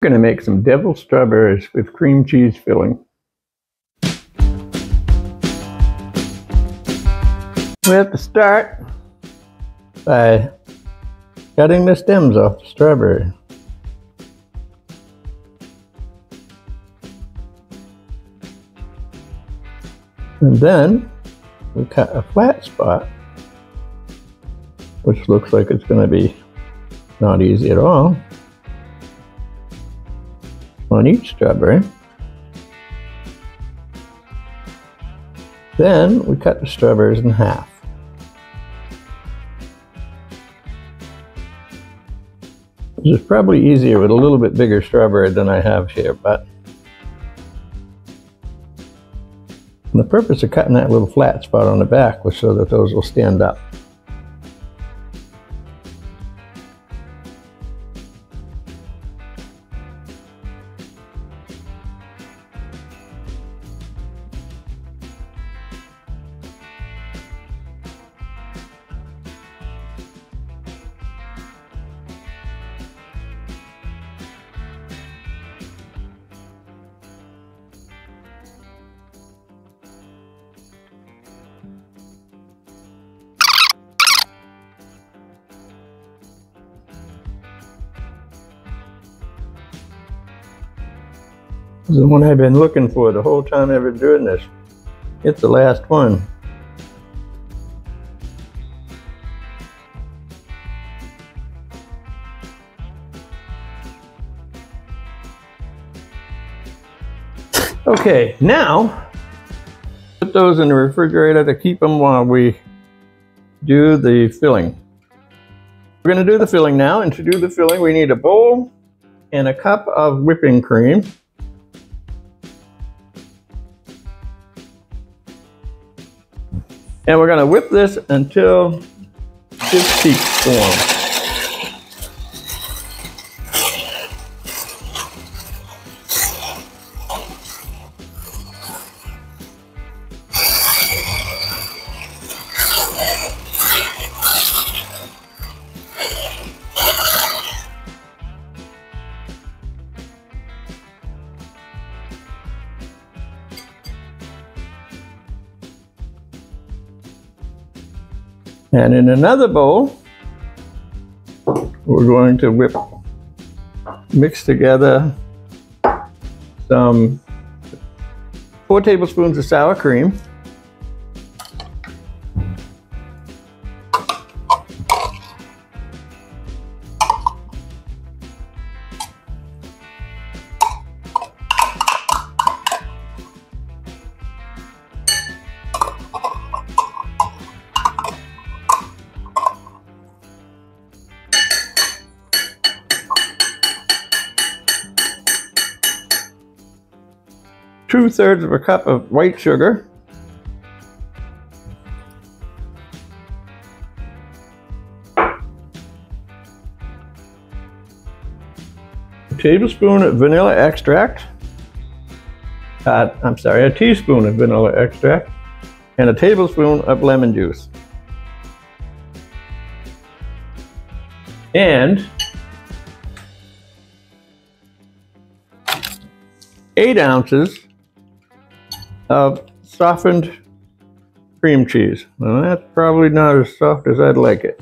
We're going to make some deviled strawberries with cream cheese filling. We have to start by cutting the stems off the strawberry. And then we cut a flat spot, which looks like it's going to be not easy at all, on each strawberry. Then we cut the strawberries in half. This is probably easier with a little bit bigger strawberry than I have here, but the purpose of cutting that little flat spot on the back was so that those will stand up. This is the one I've been looking for the whole time I've been doing this. It's the last one. Okay, now put those in the refrigerator to keep them while we do the filling. We're going to do the filling now, and to do the filling we need a bowl and a cup of whipping cream. And we're going to whip this until this peaks form. And in another bowl, we're going to mix together some 4 tablespoons of sour cream, two-thirds of a cup of white sugar, a tablespoon of vanilla extract, a teaspoon of vanilla extract, and a tablespoon of lemon juice. And 8 ounces of softened cream cheese. Well, that's probably not as soft as I'd like it.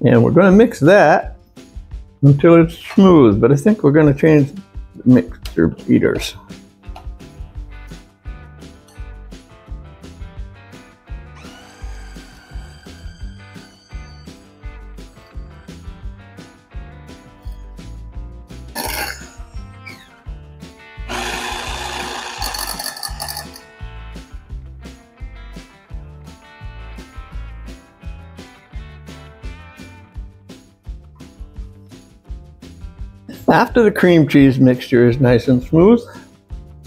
And we're going to mix that until it's smooth, but I think we're going to change the mixer beaters. After the cream cheese mixture is nice and smooth,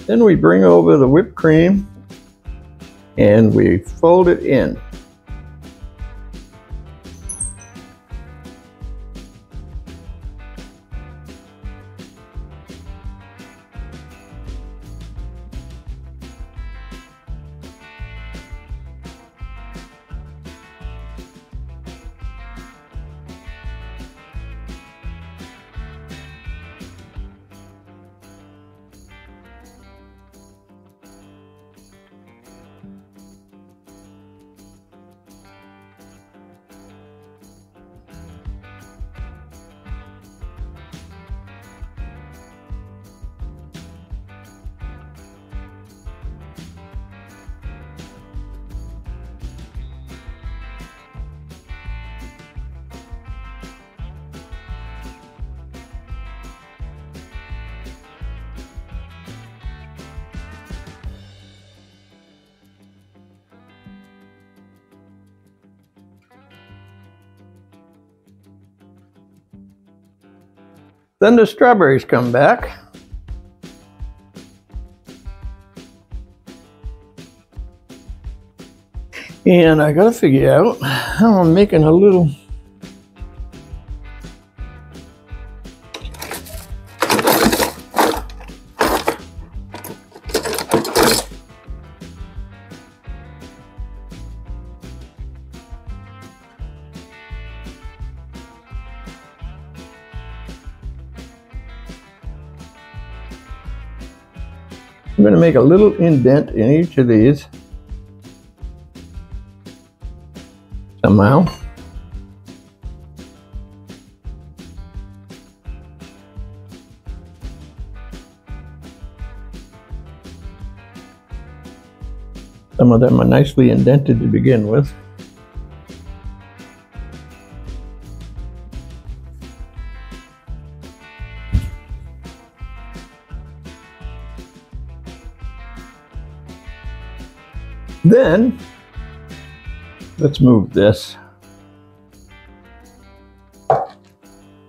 then we bring over the whipped cream and we fold it in. Then the strawberries come back. And I gotta figure out how I'm making a little I'm going to make a little indent in each of these somehow. Some of them are nicely indented to begin with. Then, let's move this.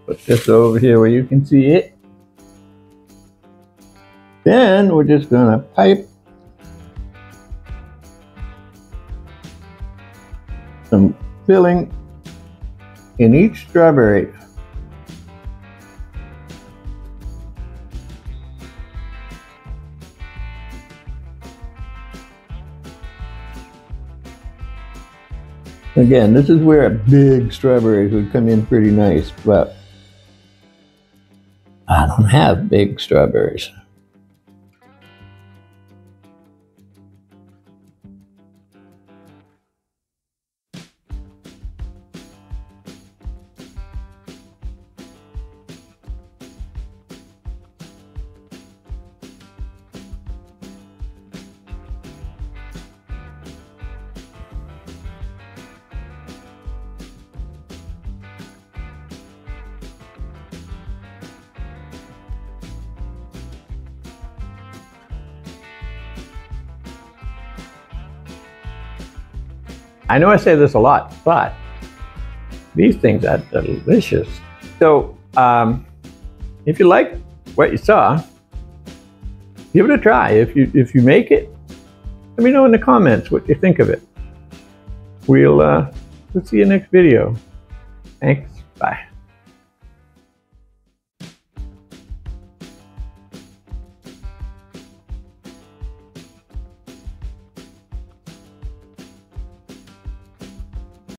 Put this over here where you can see it. Then we're just going to pipe some filling in each strawberry. Again, this is where big strawberries would come in pretty nice, but I don't have big strawberries. I know I say this a lot, but these things are delicious. So if you like what you saw, give it a try. If you make it, let me know in the comments what you think of it. We'll see you next video. Thanks. Bye.